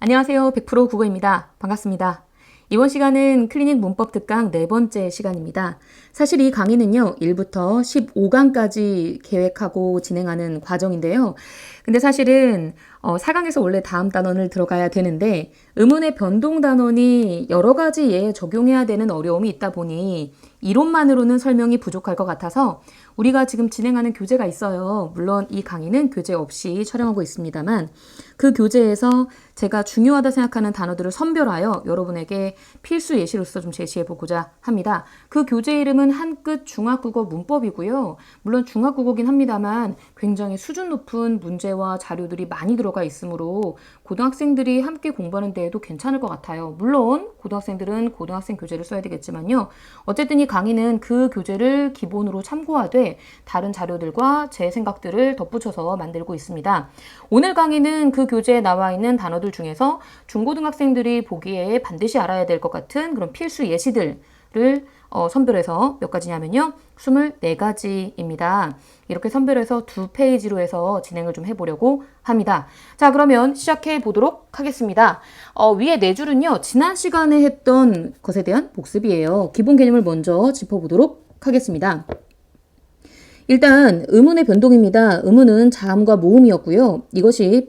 안녕하세요. 100% 국어입니다. 반갑습니다. 이번 시간은 클리닉 문법 특강 네 번째 시간입니다. 사실 이 강의는요, 1부터 15강까지 계획하고 진행하는 과정인데요. 근데 사실은 4강에서 원래 다음 단원을 들어가야 되는데 의문의 변동 단원이 여러 가지 예에 적용해야 되는 어려움이 있다 보니 이론만으로는 설명이 부족할 것 같아서 우리가 지금 진행하는 교재가 있어요. 물론 이 강의는 교재 없이 촬영하고 있습니다만 그 교재에서 제가 중요하다 생각하는 단어들을 선별하여 여러분에게 필수 예시로서 좀 제시해 보고자 합니다. 그 교재 이름은 한끗 중학국어 문법이고요. 물론 중학국어긴 합니다만 굉장히 수준 높은 문제와 자료들이 많이 들어가 있으므로 고등학생들이 함께 공부하는 데에도 괜찮을 것 같아요. 물론 고등학생들은 고등학생 교재를 써야 되겠지만요. 어쨌든 이 강의는 그 교재를 기본으로 참고하되 다른 자료들과 제 생각들을 덧붙여서 만들고 있습니다. 오늘 강의는 그 교재에 나와 있는 단어들 중에서 중고등학생들이 보기에 반드시 알아야 될 것 같은 그런 필수 예시들을 선별해서 몇 가지냐면요. 24가지입니다. 이렇게 선별해서 2페이지로 해서 진행을 좀 해보려고 합니다. 자, 그러면 시작해 보도록 하겠습니다. 위에 4줄은요. 지난 시간에 했던 것에 대한 복습이에요. 기본 개념을 먼저 짚어보도록 하겠습니다. 일단 의문의 변동입니다. 의문은 자음과 모음이었고요. 이것이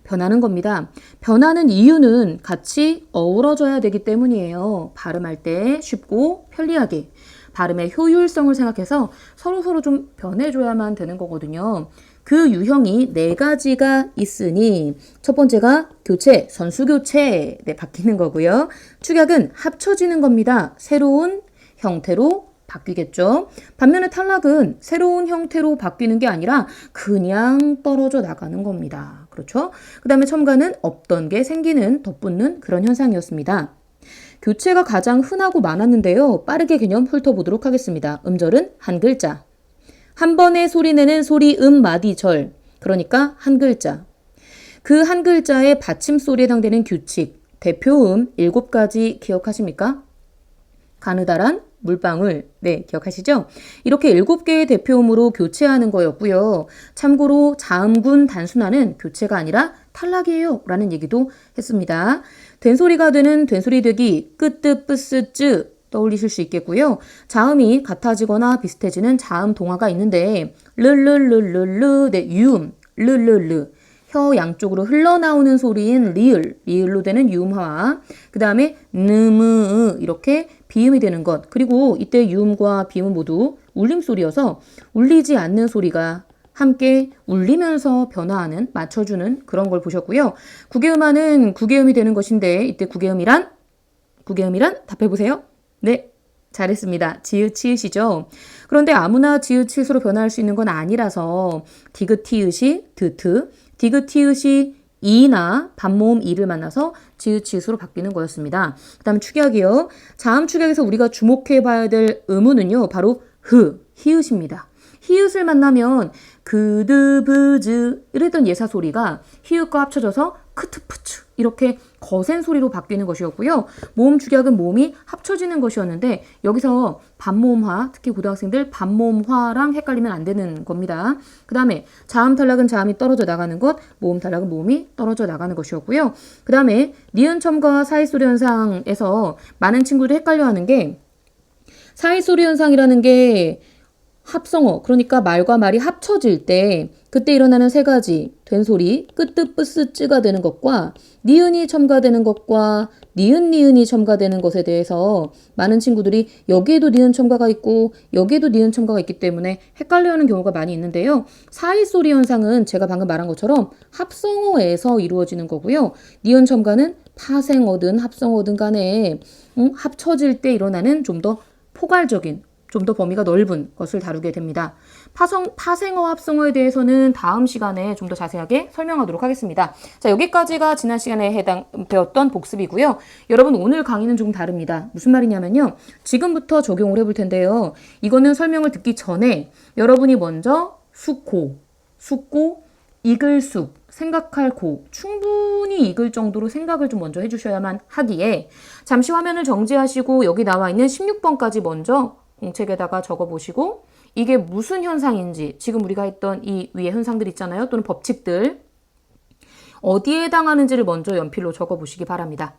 변하는 겁니다. 변하는 이유는 같이 어우러져야 되기 때문이에요. 발음할 때 쉽고 편리하게 발음의 효율성을 생각해서 서로 좀 변해줘야만 되는 거거든요. 그 유형이 4가지가 있으니 첫 번째가 교체, 선수 교체 바뀌는 거고요. 축약은 합쳐지는 겁니다. 새로운 형태로 바뀌겠죠. 반면에 탈락은 새로운 형태로 바뀌는 게 아니라 그냥 떨어져 나가는 겁니다. 그렇죠? 그 다음에 첨가는 없던 게 생기는, 덧붙는 그런 현상이었습니다. 교체가 가장 흔하고 많았는데요. 빠르게 개념 훑어보도록 하겠습니다. 음절은 한 글자. 한 번에 소리내는 소리, 마디, 절. 그러니까 한 글자. 그 한 글자의 받침소리에 해당되는 규칙, 대표음 7가지 기억하십니까? 가느다란, 물방울, 기억하시죠? 이렇게 7개의 대표음으로 교체하는 거였고요. 참고로 자음군 단순화는 교체가 아니라 탈락이에요 라는 얘기도 했습니다. 된소리가 되는 된소리 되기, 끄뜨, 뿌스, 쯔 떠올리실 수 있겠고요. 자음이 같아지거나 비슷해지는 자음 동화가 있는데 르르르르르, 유음, 르르르 혀 양쪽으로 흘러나오는 소리인 리을로 되는 유음화, 그 다음에 느무 이렇게 비음이 되는 것, 그리고 이때 유음과 비음은 모두 울림소리여서 울리지 않는 소리가 함께 울리면서 변화하는, 맞춰주는 그런 걸 보셨고요. 구개음화는 구개음이 되는 것인데 이때 구개음이란 답해보세요. 네, 잘했습니다. 지읒치읒이죠. 그런데 아무나 지읒치읒으로 변화할 수 있는 건 아니라서 디귿티읒이 드트, 디귿티읒이 이나 반모음 이를 만나서 지읒치읒으로 바뀌는 거였습니다. 그 다음 축약이요. 자음 축약에서 우리가 주목해 봐야 될 의문은요. 바로 히읗입니다. 히읗을 만나면 그드브즈 이랬던 예사 소리가 히읗과 합쳐져서 크트푸츠 이렇게 거센 소리로 바뀌는 것이었고요. 모음 축약은 모음이 합쳐지는 것이었는데 여기서 반모음화, 특히 고등학생들 반모음화랑 헷갈리면 안 되는 겁니다. 그 다음에 자음 탈락은 자음이 떨어져 나가는 것, 모음 탈락은 모음이 떨어져 나가는 것이었고요. 그 다음에 니은 첨가와 사이소리 현상에서 많은 친구들이 헷갈려하는 게 사이소리 현상이라는 게 합성어, 그러니까 말과 말이 합쳐질 때 그때 일어나는 3가지 된소리, 끄뜨, 뿌스, 쯔가 되는 것과 니은이 첨가되는 것과 니은이 첨가되는 것에 대해서 많은 친구들이 여기에도 니은 첨가가 있고 여기에도 니은 첨가가 있기 때문에 헷갈려하는 경우가 많이 있는데요. 사이소리 현상은 제가 방금 말한 것처럼 합성어에서 이루어지는 거고요. 니은 첨가는 파생어든 합성어든 간에 합쳐질 때 일어나는 좀 더 포괄적인, 좀 더 범위가 넓은 것을 다루게 됩니다. 파생어, 합성어에 대해서는 다음 시간에 좀 더 자세하게 설명하도록 하겠습니다. 자, 여기까지가 지난 시간에 배웠던 복습이고요. 여러분 오늘 강의는 조금 다릅니다. 무슨 말이냐면요. 지금부터 적용을 해볼 텐데요. 이거는 설명을 듣기 전에 여러분이 먼저 숙고, 익을 숙, 생각할 고, 충분히 익을 정도로 생각을 좀 먼저 해주셔야만 하기에 잠시 화면을 정지하시고 여기 나와 있는 16번까지 먼저 공책에다가 적어보시고 이게 무슨 현상인지 지금 우리가 했던 이 위에 현상들 있잖아요. 또는 법칙들 어디에 해당하는지를 먼저 연필로 적어보시기 바랍니다.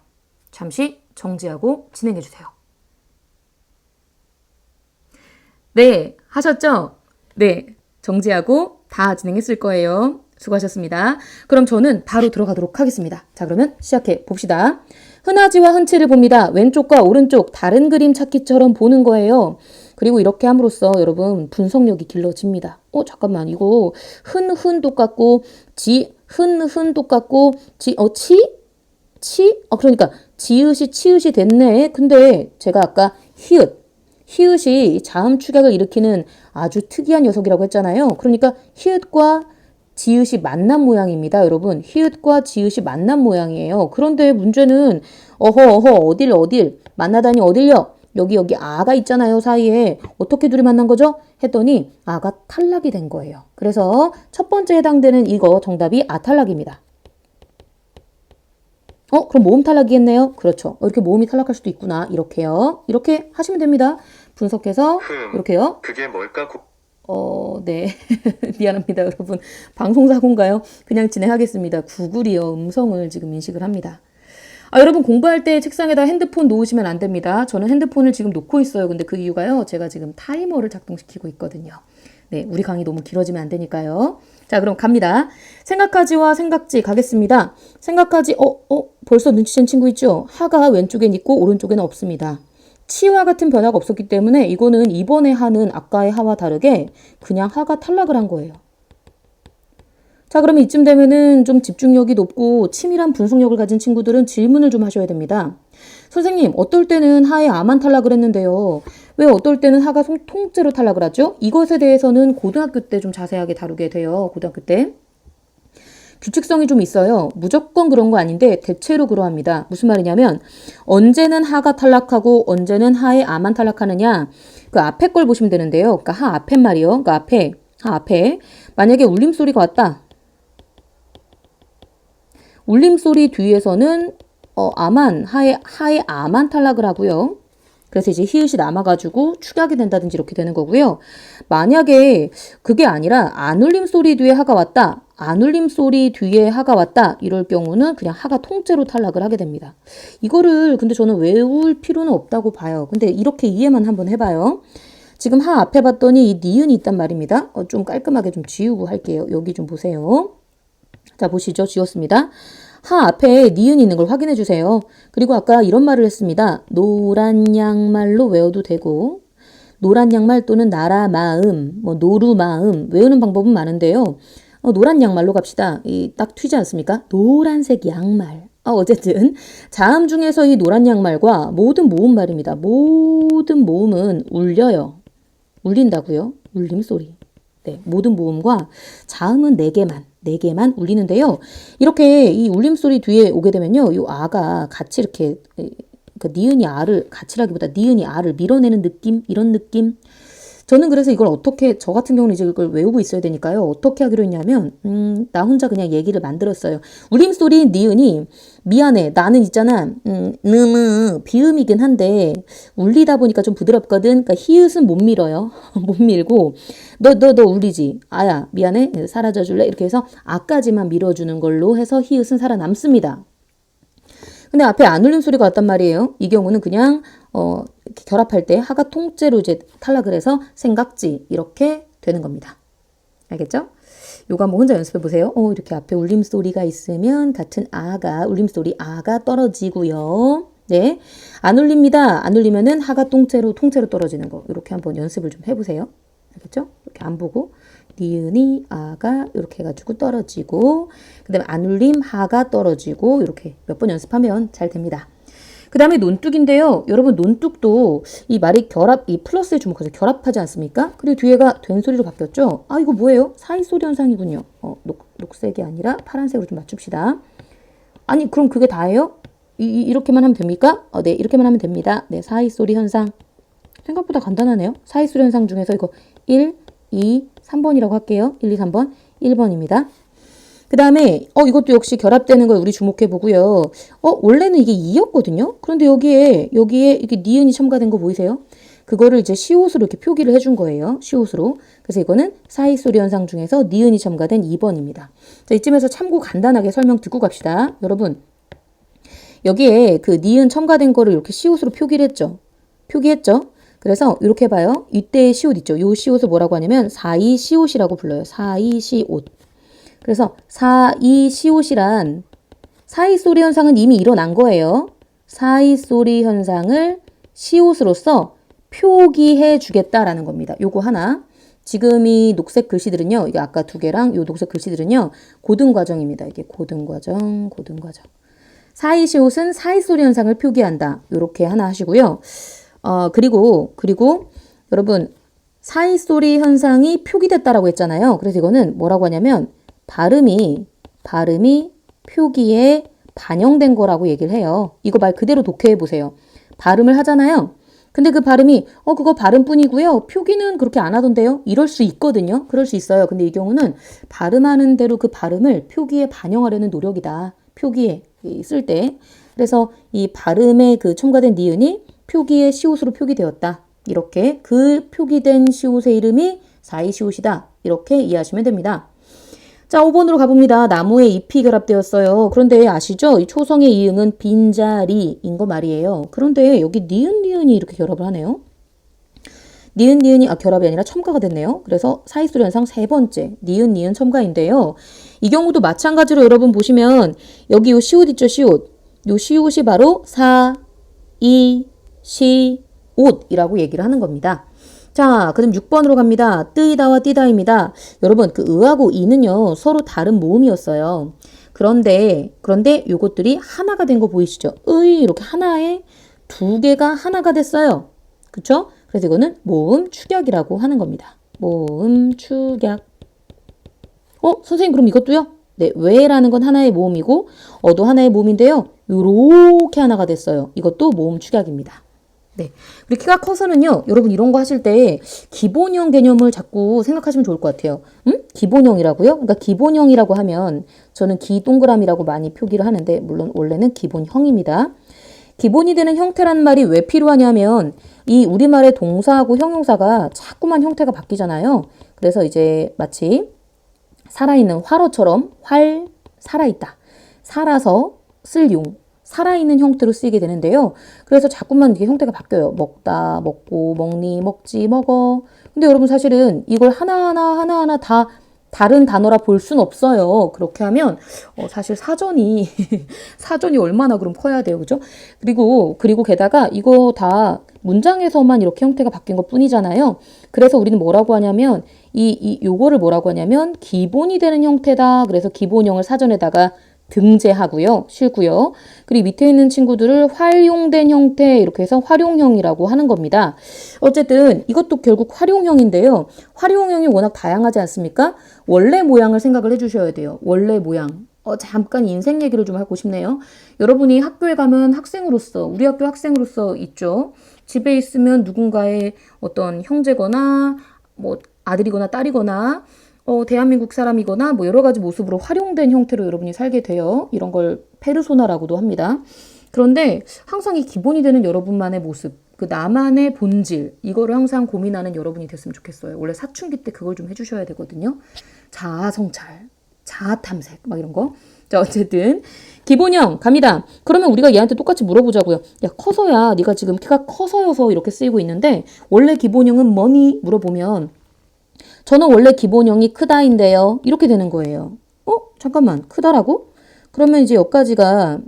잠시 정지하고 진행해주세요. 네, 하셨죠? 네, 정지하고 다 진행했을 거예요. 수고하셨습니다. 그럼 저는 바로 들어가도록 하겠습니다. 자, 그러면 시작해 봅시다. 흔하지와 흔치를 봅니다. 왼쪽과 오른쪽 다른 그림 찾기처럼 보는 거예요. 그리고 이렇게 함으로써 여러분 분석력이 길러집니다. 잠깐만 이거 흔 똑같고 흔 똑같고 그러니까 지읒이 치읒이 됐네. 근데 제가 아까 히읗이 자음 축약을 일으키는 아주 특이한 녀석이라고 했잖아요. 그러니까 히읗과 지읒이 만난 모양입니다. 여러분 히읗과 지읒이 만난 모양이에요. 그런데 문제는 어딜 만나다니 어딜요? 여기 아가 있잖아요. 사이에 어떻게 둘이 만난 거죠? 했더니 아가 탈락이 된 거예요. 그래서 첫 번째 해당되는 이거 정답이 아탈락입니다. 그럼 모음 탈락이겠네요. 그렇죠. 이렇게 모음이 탈락할 수도 있구나. 이렇게요. 이렇게 하시면 됩니다. 분석해서 이렇게요. 그게 뭘까? 네. 미안합니다, 여러분. 방송사고인가요? 그냥 진행하겠습니다. 구글이요. 음성을 지금 인식을 합니다. 여러분 공부할 때 책상에다 핸드폰 놓으시면 안 됩니다. 저는 핸드폰을 지금 놓고 있어요. 근데 그 이유가요. 제가 지금 타이머를 작동시키고 있거든요. 네, 우리 강의 너무 길어지면 안 되니까요. 자, 그럼 갑니다. 생각하지와 생각지 가겠습니다. 생각하지, 벌써 눈치챈 친구 있죠? 하가 왼쪽엔 있고 오른쪽에는 없습니다. 치와 같은 변화가 없었기 때문에 이거는 이번에 하는 아까의 하와 다르게 그냥 하가 탈락을 한 거예요. 자, 그러면 이쯤 되면은 좀 집중력이 높고 치밀한 분석력을 가진 친구들은 질문을 좀 하셔야 됩니다. 선생님, 어떨 때는 하에 아만 탈락을 했는데요. 왜 어떨 때는 하가 통째로 탈락을 하죠? 이것에 대해서는 고등학교 때 좀 자세하게 다루게 돼요. 고등학교 때. 규칙성이 좀 있어요. 무조건 그런 거 아닌데 대체로 그러합니다. 무슨 말이냐면 언제는 하가 탈락하고 언제는 하에 아만 탈락하느냐. 그 앞에 걸 보시면 되는데요. 그러니까 하 앞에 말이요. 그러니까 하 앞에 만약에 울림소리가 왔다. 울림소리 뒤에서는 하에 아만 탈락을 하고요. 그래서 이제 히읗이 남아가지고 축약이 된다든지 이렇게 되는 거고요. 만약에 그게 아니라 안 울림 소리 뒤에 하가 왔다. 안 울림 소리 뒤에 하가 왔다. 이럴 경우는 그냥 하가 통째로 탈락을 하게 됩니다. 이거를 근데 저는 외울 필요는 없다고 봐요. 근데 이렇게 이해만 한번 해봐요. 지금 하 앞에 봤더니 이 니은이 있단 말입니다. 좀 깔끔하게 좀 지우고 할게요. 여기 좀 보세요. 자, 보시죠. 지웠습니다. 하 앞에 니은이 있는 걸 확인해 주세요. 그리고 아까 이런 말을 했습니다. 노란 양말로 외워도 되고 노란 양말 또는 나라 마음, 노루 마음 외우는 방법은 많은데요. 노란 양말로 갑시다. 딱 튀지 않습니까? 노란색 양말. 어쨌든 자음 중에서 이 노란 양말과 모든 모음 말입니다. 모든 모음은 울려요. 울린다고요. 울림 소리. 네, 모든 모음과 자음은 4개만 울리는데요. 이렇게 이 울림소리 뒤에 오게 되면요. 이 아가 같이 이렇게 그 니은이 아를 같이라기보다 니은이 아를 밀어내는 느낌, 이런 느낌. 저는 그래서 이걸 어떻게 저 같은 경우는 이제 이걸 외우고 있어야 되니까요. 어떻게 하기로 했냐면 나 혼자 그냥 얘기를 만들었어요. 울림소리 니은이 미안해. 나는 있잖아. 비음이긴 한데 울리다 보니까 좀 부드럽거든. 그러니까 히읗은 못 밀어요. 못 밀고 너 울리지. 아야 미안해. 사라져 줄래? 이렇게 해서 아까지만 밀어주는 걸로 해서 히읗은 살아남습니다. 근데 앞에 안 울림 소리가 왔단 말이에요. 이 경우는 그냥 이렇게 결합할 때 하가 통째로 이제 탈락을 해서 생각지 이렇게 되는 겁니다. 알겠죠? 요거 한번 혼자 연습해 보세요. 이렇게 앞에 울림 소리가 있으면 같은 아가 울림 소리 아가 떨어지고요. 네, 안 울립니다. 안 울리면은 하가 통째로 떨어지는 거. 이렇게 한번 연습을 좀 해보세요. 알겠죠? 이렇게 안 보고 니은이 아가 이렇게 해가지고 떨어지고 그 다음에 안 울림 하가 떨어지고 이렇게 몇 번 연습하면 잘 됩니다. 그 다음에 논뚝인데요. 여러분 논뚝도 이 말이 이 플러스에 주목해서 결합하지 않습니까? 그리고 뒤에가 된 소리로 바뀌었죠. 이거 뭐예요? 사이소리 현상이군요. 녹색이 아니라 파란색으로 좀 맞춥시다. 아니 그럼 그게 다예요? 이렇게만 하면 됩니까? 네, 이렇게만 하면 됩니다. 네, 사이소리 현상. 생각보다 간단하네요. 사이소리 현상 중에서 이거 1, 2, 3번이라고 할게요. 1, 2, 3번. 1번입니다. 그 다음에 이것도 역시 결합되는 걸 우리 주목해 보고요. 원래는 이게 2였거든요. 그런데 여기에 이게 니은이 첨가된 거 보이세요? 그거를 이제 시옷으로 이렇게 표기를 해준 거예요. 시옷으로. 그래서 이거는 사이소리 현상 중에서 니은이 첨가된 2번입니다. 자, 이쯤에서 참고 간단하게 설명 듣고 갑시다. 여러분, 여기에 그 니은 첨가된 거를 이렇게 시옷으로 표기를 했죠. 표기했죠. 그래서 이렇게 봐요. 이때의 시옷 있죠. 요 시옷을 뭐라고 하냐면 사이시옷이라고 불러요. 사이시옷. 그래서 사이시옷이란 사이소리 현상은 이미 일어난 거예요. 사이소리 현상을 시옷으로서 표기해 주겠다라는 겁니다. 요거 하나. 지금 이 녹색 글씨들은요. 이게 아까 두 개랑 요 녹색 글씨들은요. 고등과정입니다. 이게 고등과정. 사이시옷은 사이소리 현상을 표기한다. 요렇게 하나 하시고요. 그리고 여러분 사이소리 현상이 표기됐다라고 했잖아요. 그래서 이거는 뭐라고 하냐면 발음이 표기에 반영된 거라고 얘기를 해요. 이거 말 그대로 독해해 보세요. 발음을 하잖아요. 근데 그 발음이 그거 발음뿐이고요. 표기는 그렇게 안 하던데요. 이럴 수 있거든요. 그럴 수 있어요. 근데 이 경우는 발음하는 대로 그 발음을 표기에 반영하려는 노력이다. 표기에 쓸 때. 그래서 이 발음에 그 첨가된 니은이 표기의 시옷으로 표기되었다. 이렇게 그 표기된 시옷의 이름이 사이시옷이다. 이렇게 이해하시면 됩니다. 자, 5번으로 가봅니다. 나무에 잎이 결합되었어요. 그런데 아시죠? 이 초성의 이응은 빈자리인 거 말이에요. 그런데 여기 니은이 이렇게 결합을 하네요. 니은이 결합이 아니라 첨가가 됐네요. 그래서 사이소리 현상 세 번째 니은 첨가인데요. 이 경우도 마찬가지로 여러분 보시면 여기 요 시옷 있죠? 시옷. 요 시옷이 바로 사이시옷이라고 얘기를 하는 겁니다. 자, 그럼 6번으로 갑니다. 뜨이다와 띠다입니다. 여러분, 그 의하고 이는요, 서로 다른 모음이었어요. 그런데 요것들이 하나가 된 거 보이시죠? 이렇게 하나에 두 개가 하나가 됐어요. 그쵸? 그래서 이거는 모음 축약이라고 하는 겁니다. 모음 축약. 선생님, 그럼 이것도요? 네, 왜라는 건 하나의 모음이고, 어도 하나의 모음인데요. 요렇게 하나가 됐어요. 이것도 모음 축약입니다. 네. 우리 키가 커서는요, 여러분 이런 거 하실 때 기본형 개념을 자꾸 생각하시면 좋을 것 같아요. 기본형이라고요? 그러니까 기본형이라고 하면 저는 기동그라미라고 많이 표기를 하는데, 물론 원래는 기본형입니다. 기본이 되는 형태라는 말이 왜 필요하냐면, 이 우리말의 동사하고 형용사가 자꾸만 형태가 바뀌잖아요. 그래서 이제 마치 살아있는 화로처럼 살아있다. 살아서 쓸 용. 살아있는 형태로 쓰이게 되는데요. 그래서 자꾸만 이게 형태가 바뀌어요. 먹다, 먹고, 먹니, 먹지, 먹어. 근데 여러분 사실은 이걸 하나하나 다 다른 단어라 볼 순 없어요. 그렇게 하면 사실 사전이 얼마나 그럼 커야 돼요. 그죠? 그리고 게다가 이거 다 문장에서만 이렇게 형태가 바뀐 것 뿐이잖아요. 그래서 우리는 뭐라고 하냐면 요거를 뭐라고 하냐면 기본이 되는 형태다. 그래서 기본형을 사전에다가 등재하고요. 실고요. 그리고 밑에 있는 친구들을 활용된 형태 이렇게 해서 활용형이라고 하는 겁니다. 어쨌든 이것도 결국 활용형인데요. 활용형이 워낙 다양하지 않습니까? 원래 모양을 생각을 해주셔야 돼요. 원래 모양. 잠깐 인생 얘기를 좀 하고 싶네요. 여러분이 학교에 가면 학생으로서, 우리 학교 학생으로서 있죠. 집에 있으면 누군가의 어떤 형제거나 뭐 아들이거나 딸이거나 대한민국 사람이거나 뭐 여러 가지 모습으로 활용된 형태로 여러분이 살게 돼요. 이런 걸 페르소나라고도 합니다. 그런데 항상 이 기본이 되는 여러분만의 모습, 그 나만의 본질, 이거를 항상 고민하는 여러분이 됐으면 좋겠어요. 원래 사춘기 때 그걸 좀 해주셔야 되거든요. 자아 성찰, 자아 탐색, 막 이런 거. 자, 어쨌든 기본형 갑니다. 그러면 우리가 얘한테 똑같이 물어보자고요. 야, 커서야, 네가 지금 키가 커서여서 이렇게 쓰이고 있는데 원래 기본형은 뭐니? 물어보면 저는 원래 기본형이 크다인데요. 이렇게 되는 거예요. 잠깐만, 크다라고? 그러면 이제 여기까지가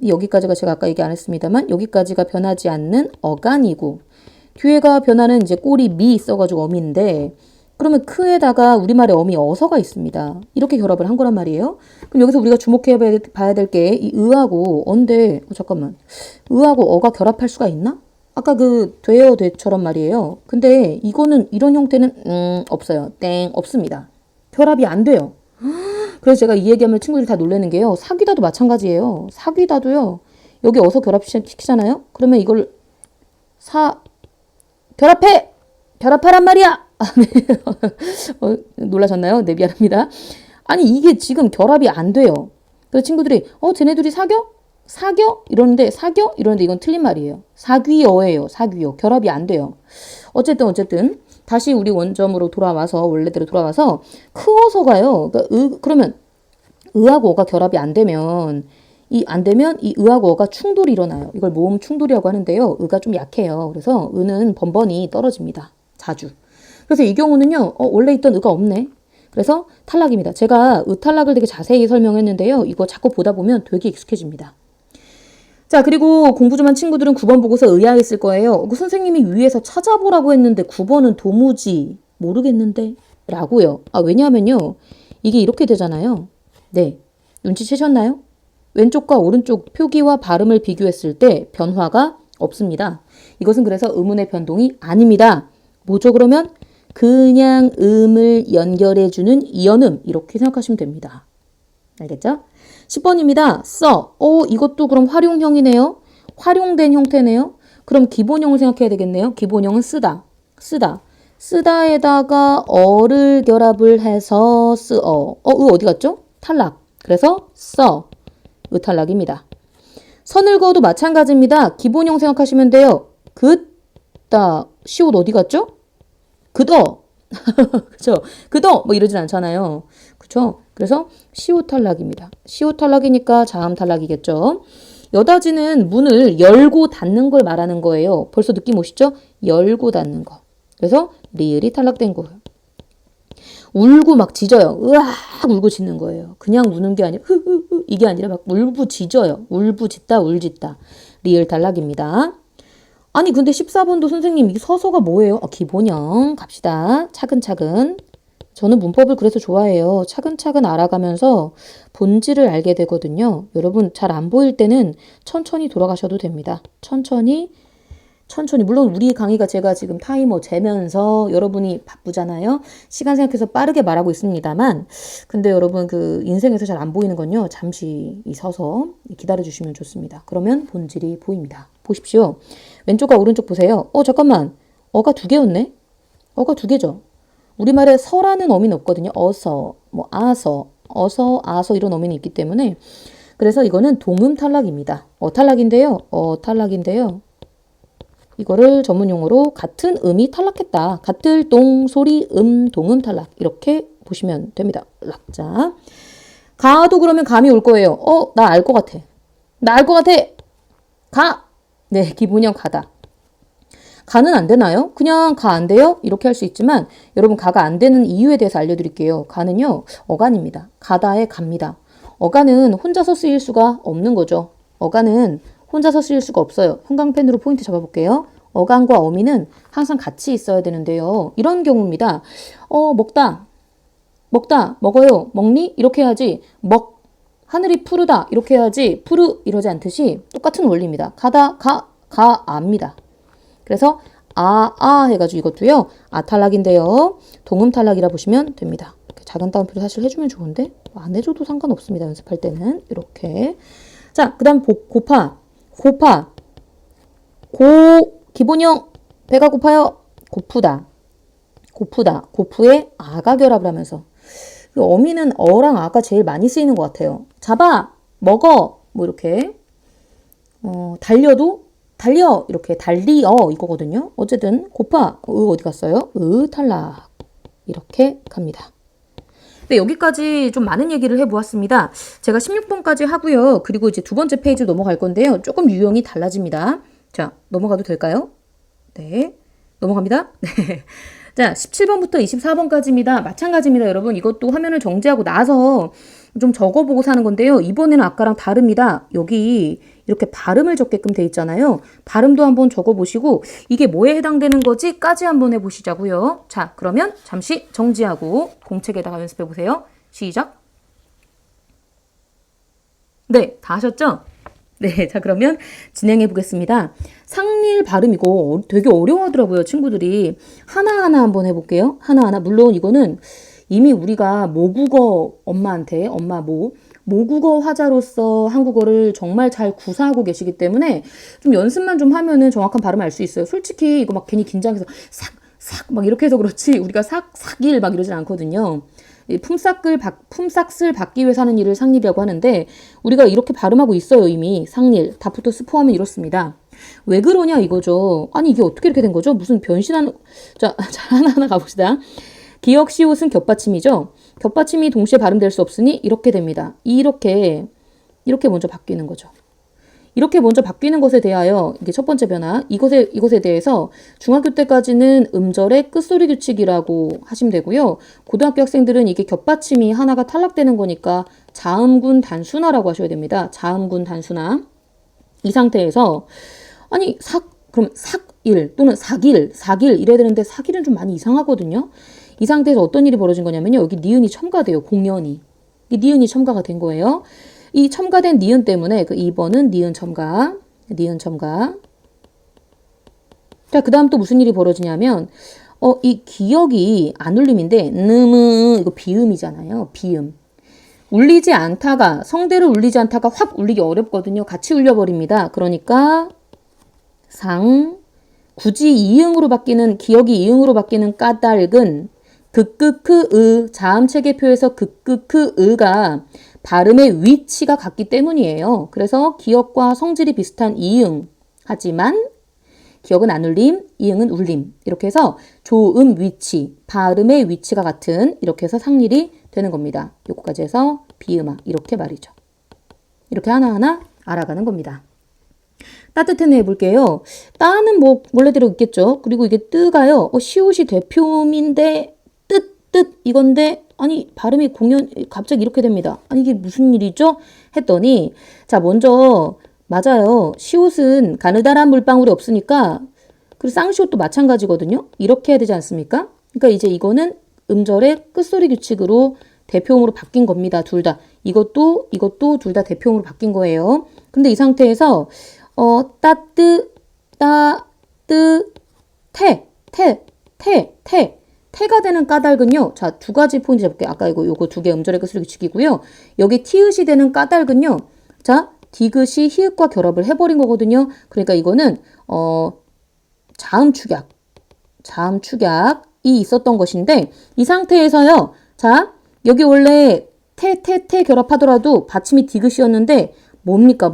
제가 아까 얘기 안 했습니다만 여기까지가 변하지 않는 어간이고 뒤에가 변하는 이제 꼬리 미 있어가지고 어미인데 그러면 크에다가 우리말에 어미 어서가 있습니다. 이렇게 결합을 한 거란 말이에요. 그럼 여기서 우리가 주목해 봐야 될 게 이 의하고 언데 잠깐만 의하고 어가 결합할 수가 있나? 아까 그 되어 되처럼 말이에요. 근데 이거는 이런 형태는 없어요. 없습니다. 결합이 안 돼요. 그래서 제가 이 얘기하면 친구들이 다 놀라는 게요. 사귀다도 마찬가지예요. 사귀다도요. 여기 어서 결합시키잖아요. 그러면 이걸 결합하란 말이야. 놀라셨나요? 네, 미안합니다. 아니 이게 지금 결합이 안 돼요. 그래서 친구들이 쟤네들이 사겨? 이러는데 이건 틀린 말이에요. 사귀어예요. 사귀어. 결합이 안 돼요. 어쨌든 다시 우리 원점으로 돌아와서 원래대로 돌아와서 크어서가요. 그러니까 그러면 의하고 어가 결합이 안 되면 이 의하고 어가 충돌이 일어나요. 이걸 모음 충돌이라고 하는데요. 의가 좀 약해요. 그래서 의는 번번이 떨어집니다. 자주. 그래서 이 경우는요. 원래 있던 의가 없네. 그래서 탈락입니다. 제가 의 탈락을 되게 자세히 설명했는데요. 이거 자꾸 보다 보면 되게 익숙해집니다. 자, 그리고 공부 좀 한 친구들은 9번 보고서 의아했을 거예요. 그 선생님이 위에서 찾아보라고 했는데 9번은 도무지 모르겠는데 라고요. 왜냐하면요. 이게 이렇게 되잖아요. 네. 눈치채셨나요? 왼쪽과 오른쪽 표기와 발음을 비교했을 때 변화가 없습니다. 이것은 그래서 음운의 변동이 아닙니다. 뭐죠 그러면? 그냥 음을 연결해주는 이연음 이렇게 생각하시면 됩니다. 알겠죠? 10번입니다. 이것도 그럼 활용형이네요. 활용된 형태네요. 그럼 기본형을 생각해야 되겠네요. 기본형은 쓰다에다가 어를 결합을 해서 쓰어. 어디 갔죠? 탈락. 그래서 탈락입니다. 선을 그어도 마찬가지입니다. 기본형 생각하시면 돼요. 긋다. 시옷 어디 갔죠? 그죠? 뭐 이러진 않잖아요. 그쵸? 그래서 시옷 탈락입니다. 시옷 탈락이니까 자음 탈락이겠죠. 여다지는 문을 열고 닫는 걸 말하는 거예요. 벌써 느낌 오시죠? 열고 닫는 거. 그래서 리을이 탈락된 거예요. 울고 막 짖어요. 으악 울고 짖는 거예요. 그냥 우는 게 아니라 이게 아니라 막 울부짖어요. 울부짖다 울짖다. 리을 탈락입니다. 아니 근데 14번도 선생님 이 서서가 뭐예요? 기본형 갑시다. 차근차근. 저는 문법을 그래서 좋아해요. 차근차근 알아가면서 본질을 알게 되거든요. 여러분 잘 안 보일 때는 천천히 돌아가셔도 됩니다. 천천히. 물론 우리 강의가 제가 지금 타이머 재면서 여러분이 바쁘잖아요. 시간 생각해서 빠르게 말하고 있습니다만 근데 여러분 그 인생에서 잘 안 보이는 건요. 잠시 서서 기다려주시면 좋습니다. 그러면 본질이 보입니다. 보십시오. 왼쪽과 오른쪽 보세요. 잠깐만. 어가 2개였네? 어가 2개죠. 우리말에 서라는 어미는 없거든요. 어서, 아서 이런 어미는 있기 때문에 그래서 이거는 동음 탈락입니다. 탈락인데요. 이거를 전문용어로 같은 음이 탈락했다. 같을 동, 소리, 동음 탈락. 이렇게 보시면 됩니다. 락자. 가도 그러면 감이 올 거예요. 나 알 것 같아. 가! 네, 기본형 가다. 가는 안 되나요? 그냥 가 안 돼요? 이렇게 할 수 있지만 여러분 가가 안 되는 이유에 대해서 알려드릴게요. 가는요. 어간입니다. 가다에 갑니다. 어간은 혼자서 쓰일 수가 없는 거죠. 어간은 혼자서 쓰일 수가 없어요. 형광펜으로 포인트 잡아볼게요. 어간과 어미는 항상 같이 있어야 되는데요. 이런 경우입니다. 먹어요. 먹니? 이렇게 해야지. 하늘이 푸르다. 이렇게 해야지. 이러지 않듯이 똑같은 원리입니다. 가다, 압니다. 그래서 해가지고 이것도요. 탈락인데요. 동음 탈락이라 보시면 됩니다. 작은 따옴표를 사실 해주면 좋은데 안 해줘도 상관없습니다. 연습할 때는 이렇게. 자, 그 다음 고파. 기본형 배가 고파요. 고프다. 고프에 아가 결합을 하면서 어미는 어랑 아가 제일 많이 쓰이는 것 같아요. 잡아, 먹어, 뭐 이렇게 달려 이렇게 달리어 이거거든요. 어쨌든 고파 어디 갔어요? 탈락 이렇게 갑니다. 네, 여기까지 좀 많은 얘기를 해보았습니다. 제가 16번까지 하고요. 그리고 이제 두 번째 페이지 넘어갈 건데요. 조금 유형이 달라집니다. 자, 넘어가도 될까요? 네, 넘어갑니다. 네. 자, 17번부터 24번까지입니다. 마찬가지입니다, 여러분. 이것도 화면을 정지하고 나서 좀 적어보고 사는 건데요. 이번에는 아까랑 다릅니다. 여기 이렇게 발음을 적게끔 돼 있잖아요. 발음도 한번 적어보시고 이게 뭐에 해당되는 거지까지 한번 해보시자고요. 자, 그러면 잠시 정지하고 공책에다가 연습해보세요. 시작. 네, 다 하셨죠? 네, 자 그러면 진행해 보겠습니다. 상릴 발음 이거 되게 어려워하더라고요, 친구들이. 하나하나 한번 해볼게요. 하나하나. 물론 이거는 이미 우리가 모국어 엄마한테 모국어 화자로서 한국어를 정말 잘 구사하고 계시기 때문에 좀 연습만 좀 하면은 정확한 발음을 알 수 있어요. 솔직히 이거 막 괜히 긴장해서 싹 막 이렇게 해서 그렇지 우리가 삭일 막 이러진 않거든요. 품삯을 받기 위해서 하는 일을 상일이라고 하는데 우리가 이렇게 발음하고 있어요. 이미 상일. 다프터 스포하면 이렇습니다. 왜 그러냐 이거죠. 아니 이게 어떻게 이렇게 된 거죠? 무슨 변신하는 자, 하나하나 가봅시다. 기역 시옷은 겹받침이죠. 겹받침이 동시에 발음될 수 없으니 이렇게 됩니다. 이렇게 먼저 바뀌는 거죠. 이렇게 먼저 바뀌는 것에 대하여 이게 첫 번째 변화. 이것에 대해서 중학교 때까지는 음절의 끝소리 규칙이라고 하시면 되고요. 고등학교 학생들은 이게 겹받침이 하나가 탈락되는 거니까 자음군 단순화라고 하셔야 됩니다. 자음군 단순화. 이 상태에서 아니 그럼 삭일 또는 사길 이래야 되는데 사길은 좀 많이 이상하거든요. 이 상태에서 어떤 일이 벌어진 거냐면요. 여기 니은이 첨가돼요. 공연이. 이 니은이 첨가가 된 거예요. 이 첨가된 니은 때문에 그 2번은 니은 첨가. 자, 그 다음 또 무슨 일이 벌어지냐면 이 기역이 안울림인데 이거 비음이잖아요. 비음. 울리지 않다가 성대를 울리지 않다가 확 울리기 어렵거든요. 같이 울려버립니다. 그러니까 굳이 이응으로 바뀌는 기역이 이응으로 바뀌는 까닭은 극극크으 자음체계표에서 극극크으가 발음의 위치가 같기 때문이에요. 그래서 기역과 성질이 비슷한 이응 하지만 기역은 안 울림, 이응은 울림. 이렇게 해서 조음 위치, 발음의 위치가 같은 이렇게 해서 상일이 되는 겁니다. 요거까지 해서 비음아 이렇게 말이죠. 이렇게 하나하나 알아가는 겁니다. 따뜻한 애 해볼게요. 따는 뭐 원래대로 있겠죠. 그리고 이게 뜨가요. 시옷이 대표음인데 뜻 이건데 아니 발음이 갑자기 이렇게 됩니다. 아니 이게 무슨 일이죠? 했더니 자 먼저 맞아요. 시옷은 가느다란 물방울이 없으니까 그리고 쌍시옷도 마찬가지거든요. 이렇게 해야 되지 않습니까? 그러니까 이제 이거는 음절의 끝소리 규칙으로 대표음으로 바뀐 겁니다. 둘 다. 이것도 둘 다 대표음으로 바뀐 거예요. 근데 이 상태에서 태가 되는 까닭은요. 자, 두 가지 포인트 잡을게요. 아까 요거 두 개 음절의 끝소리 규칙이고요. 여기 티읕이 되는 까닭은요. 자, 디귿이 히읗과 결합을 해버린 거거든요. 그러니까 이거는 자음 축약이 있었던 것인데 이 상태에서요. 자, 여기 원래 태 결합하더라도 받침이 디귿이었는데 뭡니까?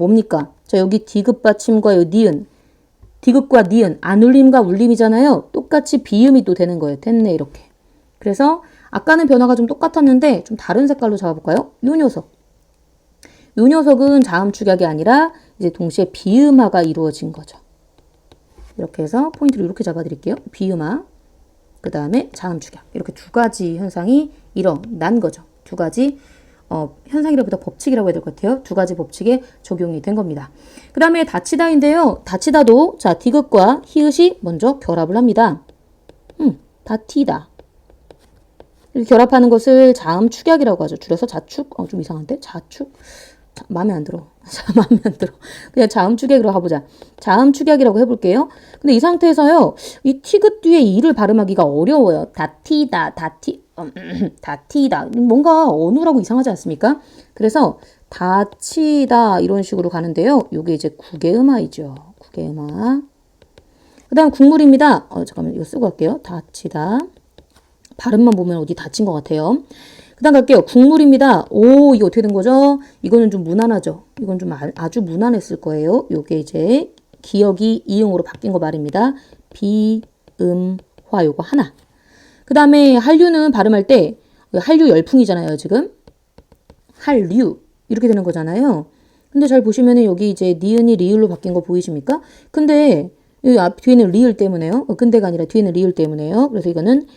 자, 여기 디귿 받침과 요 니은, 디귿과 니은, 안울림과 울림이잖아요. 똑같이 비음이 또 되는 거예요. 됐네 이렇게. 그래서 아까는 변화가 좀 똑같았는데 좀 다른 색깔로 잡아볼까요? 요 녀석은 자음 축약이 아니라 이제 동시에 비음화가 이루어진 거죠. 이렇게 해서 포인트를 이렇게 잡아드릴게요. 비음화, 그 다음에 자음 축약. 이렇게 두 가지 현상이 일어난 거죠. 두 가지 현상이라보다 법칙이라고 해야 될 것 같아요. 두 가지 법칙에 적용이 된 겁니다. 그 다음에 다치다인데요. 다치다도 자 디귿과 히읗이 먼저 결합을 합니다. 다티다. 이렇게 결합하는 것을 자음 축약이라고 하죠. 줄여서 자축. 좀 이상한데? 자축? 마음에 안 들어. 그냥 자음 축약으로 가보자. 자음 축약이라고 해볼게요. 근데 이 상태에서요. 이 티귿 뒤에 이를 발음하기가 어려워요. 다티다. 뭔가 어눌하고 이상하지 않습니까? 그래서 다치다 이런 식으로 가는데요. 요게 이제 국외음화이죠. 국외음화. 그 다음 국물입니다. 잠깐만 이거 쓰고 갈게요. 다치다. 발음만 보면 어디 다친 것 같아요. 그 다음 갈게요. 국물입니다. 오, 이거 어떻게 된 거죠? 이거는 좀 무난하죠? 이건 좀 아주 무난했을 거예요. 요게 이제 기역이 이응으로 바뀐 거 말입니다. 비음화 요거 하나. 그 다음에 한류는 발음할 때 한류 열풍이잖아요. 지금. 한류 이렇게 되는 거잖아요. 근데 잘 보시면은 여기 이제 니은이 리을로 바뀐 거 보이십니까? 근데 여기 뒤에는 리을 때문에요. 근데가 아니라 뒤에는 리을 때문에요. 그래서 이거는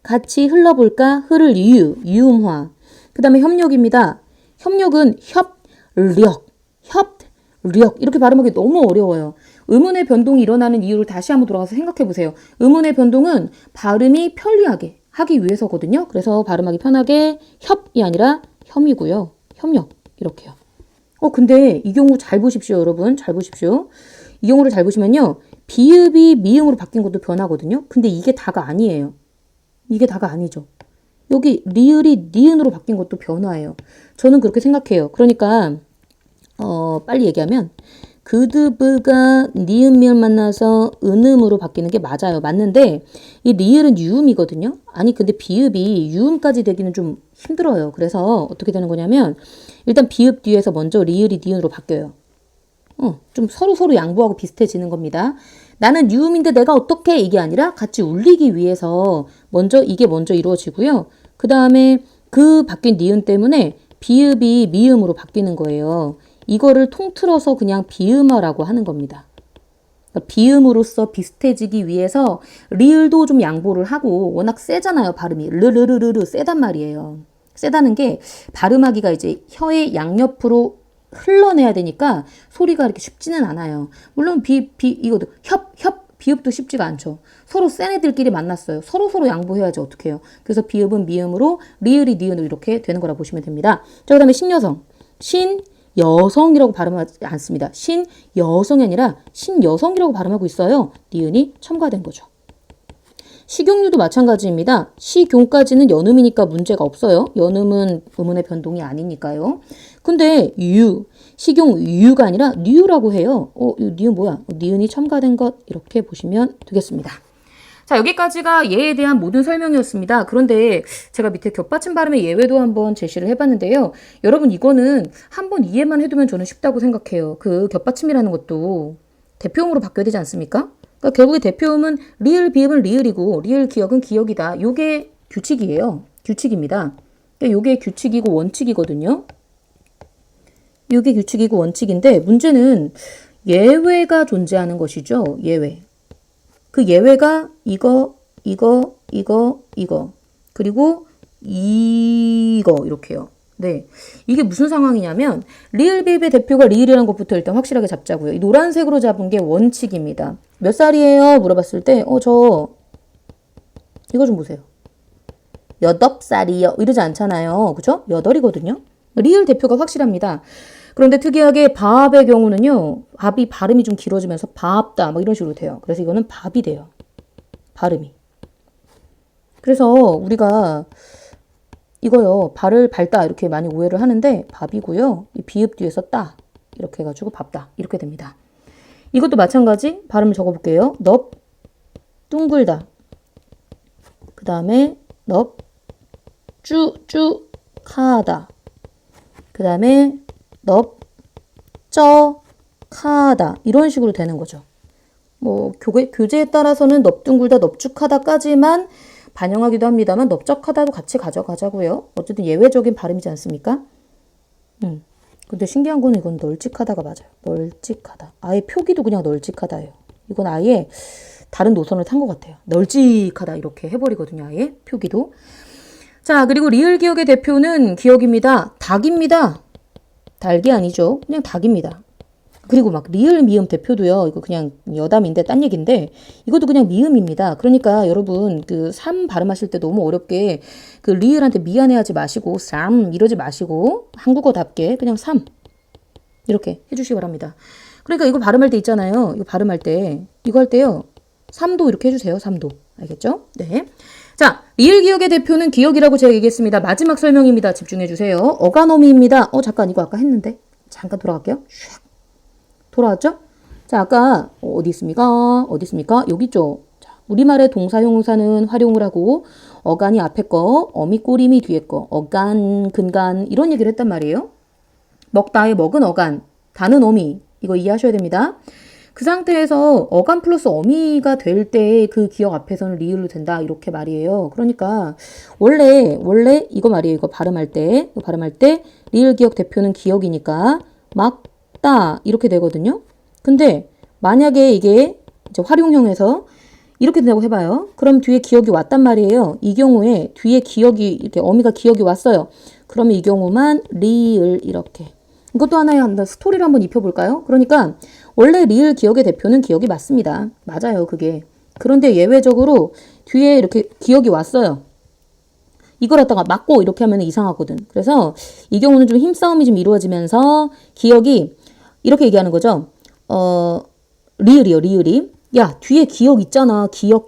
같이 흘러볼까? 흐를 유음화. 그 다음에 협력입니다. 협력은 협력 이렇게 발음하기 너무 어려워요. 음운의 변동이 일어나는 이유를 다시 한번 돌아가서 생각해 보세요. 음운의 변동은 발음이 편리하게 하기 위해서거든요. 그래서 발음하기 편하게 협이 아니라 협이고요. 협력 이렇게요. 근데 이 경우 잘 보십시오, 여러분. 잘 보십시오. 이 경우를 잘 보시면요. 비읍이 미음으로 바뀐 것도 변하거든요. 근데 이게 다가 아니에요. 이게 다가 아니죠. 여기 리을이 니은으로 바뀐 것도 변화예요. 저는 그렇게 생각해요. 그러니까 빨리 얘기하면 그드브가 니은 미음 만나서 은음으로 바뀌는 게 맞아요. 맞는데 이 리을은 유음이거든요. 아니 근데 비읍이 유음까지 되기는 좀 힘들어요. 그래서 어떻게 되는 거냐면 일단 비읍 뒤에서 먼저 리을이 니은으로 바뀌어요. 좀 서로 양보하고 비슷해지는 겁니다. 나는 유음인데 내가 어떻게 이게 아니라 같이 울리기 위해서 이게 먼저 이루어지고요. 그 다음에 그 바뀐 니은 때문에 비읍이 미음으로 바뀌는 거예요. 이거를 통틀어서 그냥 비음어라고 하는 겁니다. 그러니까 비음으로써 비슷해지기 위해서 리을도 좀 양보를 하고 워낙 세잖아요. 발음이 르르르르르 세단 말이에요. 세다는 게 발음하기가 이제 혀의 양옆으로 흘러내야 되니까 소리가 이렇게 쉽지는 않아요. 물론 이것도 비읍도 쉽지가 않죠. 서로 센 애들끼리 만났어요. 서로 양보해야지 어떡해요. 그래서 비읍은 미음으로 리을이 니은으로 이렇게 되는 거라 보시면 됩니다. 자, 그 다음에 신여성. 신여성이라고 발음하지 않습니다. 신여성이 아니라 신여성이라고 발음하고 있어요. 니은이 첨가된 거죠. 식용유도 마찬가지입니다. 식용까지는 연음이니까 문제가 없어요. 연음은 음운의 변동이 아니니까요. 근데 식용유가 아니라 뉴라고 해요. 뉴 뭐야? 니은이 첨가된 것 이렇게 보시면 되겠습니다. 자, 여기까지가 예에 대한 모든 설명이었습니다. 그런데 제가 밑에 겹받침 발음의 예외도 한번 제시를 해봤는데요. 여러분 이거는 한번 이해만 해두면 저는 쉽다고 생각해요. 그 겹받침이라는 것도 대표음으로 바뀌어야 되지 않습니까? 그러니까 결국에 대표음은 리을, 비읍은 리을이고 리을, 기역은 기역이다. 요게 규칙이에요. 규칙입니다. 그러니까 요게 규칙이고 원칙이거든요. 요게 규칙이고 원칙인데 문제는 예외가 존재하는 것이죠. 예외. 그 예외가 이거 그리고 이거 이렇게요. 네, 이게 무슨 상황이냐면 리을 비읍의 대표가 리을이라는 것부터 일단 확실하게 잡자고요. 이 노란색으로 잡은 게 원칙입니다. 몇 살이에요? 물어봤을 때 저 이거 좀 보세요. 8살이요. 이러지 않잖아요. 그죠? 8이거든요. 리을 대표가 확실합니다. 그런데 특이하게 밥의 경우는요. 밥이 발음이 좀 길어지면서 밥다 뭐 이런 식으로 돼요. 그래서 이거는 밥이 돼요. 발음이. 그래서 우리가 이거요. 발을 밟다 이렇게 많이 오해를 하는데 밥이고요. 이 비읍 뒤에서 따 이렇게 해가지고 밥다 이렇게 됩니다. 이것도 마찬가지 발음을 적어볼게요. 넙 둥글다. 그 다음에 넙 쭈쭈하다. 그 다음에 넙 쩌하다 이런 식으로 되는 거죠. 뭐 교재에 따라서는 넙둥글다 넙죽하다까지만 반영하기도 합니다만 넓적하다도 같이 가져가자고요. 어쨌든 예외적인 발음이지 않습니까? 근데 신기한 거는 이건 널찍하다가 맞아요. 널찍하다. 아예 표기도 그냥 널찍하다예요. 이건 아예 다른 노선을 탄 것 같아요. 널찍하다 이렇게 해버리거든요. 아예 표기도. 자, 그리고 리을 기역의 대표는 기역입니다. 닭입니다. 닭이 아니죠. 그냥 닭입니다. 그리고 막 리을 미음 대표도요. 이거 그냥 여담인데 딴 얘기인데 이것도 그냥 미음입니다. 그러니까 여러분 그 삼 발음하실 때 너무 어렵게 그 리을한테 미안해하지 마시고 쌈 이러지 마시고 한국어답게 그냥 삼 이렇게 해주시기 바랍니다. 그러니까 이거 발음할 때 있잖아요. 이거 발음할 때 이거 할 때요. 삼도 이렇게 해주세요. 삼도 알겠죠? 네. 자, 리을 기역의 대표는 기역이라고 제가 얘기했습니다. 마지막 설명입니다. 집중해주세요. 어가노미입니다. 잠깐 이거 아까 했는데 잠깐 돌아갈게요. 돌아왔죠? 자, 아까 어디 있습니까? 여기 있죠? 자, 우리말의 동사 형용사는 활용을 하고 어간이 앞에 거, 어미 꼬림이 뒤에 거, 어간, 근간 이런 얘기를 했단 말이에요. 먹다의 먹은 어간, 다는 어미 이거 이해하셔야 됩니다. 그 상태에서 어간 플러스 어미가 될 때 그 기역 앞에서는 리을로 된다 이렇게 말이에요. 그러니까 원래 이거 말이에요. 이거 발음할 때 리을 기역 대표는 기역이니까 막 따 이렇게 되거든요. 근데 만약에 이게 이제 활용형에서 이렇게 된다고 해봐요. 그럼 뒤에 기역이 왔단 말이에요. 이 경우에 뒤에 기역이 이렇게 어미가 기역이 왔어요. 그러면 이 경우만 리을 이렇게. 이것도 하나의 스토리를 한번 입혀볼까요? 그러니까 원래 리을 기역의 대표는 기역이 맞습니다. 맞아요, 그게. 그런데 예외적으로 뒤에 이렇게 기역이 왔어요. 이걸 갖다가 맞고 이렇게 하면 이상하거든. 그래서 이 경우는 좀 힘싸움이 좀 이루어지면서 기역이 이렇게 얘기하는 거죠. 리을이. 야, 뒤에 기역 있잖아. 기역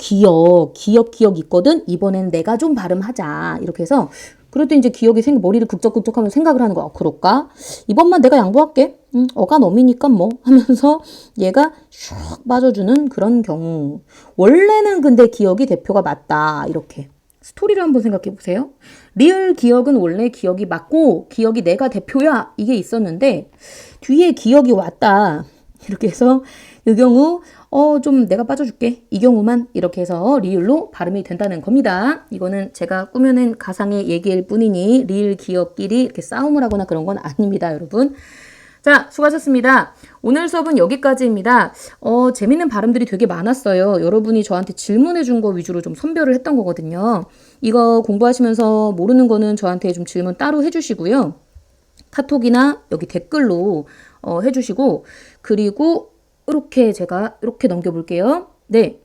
있거든. 이번엔 내가 좀 발음하자. 이렇게 해서 그럴 때 이제 기역이 머리를 극적극적하면서 생각을 하는 거야. 그럴까? 이번만 내가 양보할게. 어간 어미니까 뭐 하면서 얘가 슉 빠져주는 그런 경우. 원래는 근데 기역이 대표가 맞다. 이렇게. 스토리를 한번 생각해 보세요. 리을 기역은 원래 기역이 맞고 기역이 내가 대표야 이게 있었는데 뒤에 기역이 왔다. 이렇게 해서 이 경우 좀 내가 빠져줄게. 이 경우만 이렇게 해서 리을로 발음이 된다는 겁니다. 이거는 제가 꾸며낸 가상의 얘기일 뿐이니 리을 기억끼리 이렇게 싸움을 하거나 그런 건 아닙니다, 여러분. 자, 수고하셨습니다. 오늘 수업은 여기까지입니다. 재밌는 발음들이 되게 많았어요. 여러분이 저한테 질문해 준 거 위주로 좀 선별을 했던 거거든요. 이거 공부하시면서 모르는 거는 저한테 좀 질문 따로 해주시고요. 카톡이나 여기 댓글로 해주시고, 그리고 이렇게 제가 이렇게 넘겨볼게요. 네.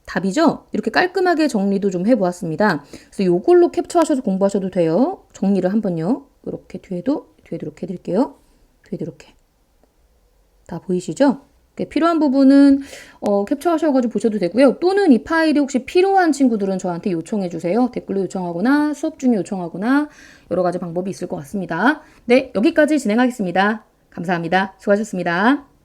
답이죠? 이렇게 깔끔하게 정리도 좀 해보았습니다. 그래서 이걸로 캡처하셔서 공부하셔도 돼요. 정리를 한번요. 이렇게 뒤에도 이렇게 해드릴게요. 뒤에도 이렇게. 다 보이시죠? 필요한 부분은 캡처하셔가지고 보셔도 되고요. 또는 이 파일이 혹시 필요한 친구들은 저한테 요청해 주세요. 댓글로 요청하거나 수업 중에 요청하거나 여러 가지 방법이 있을 것 같습니다. 네, 여기까지 진행하겠습니다. 감사합니다. 수고하셨습니다.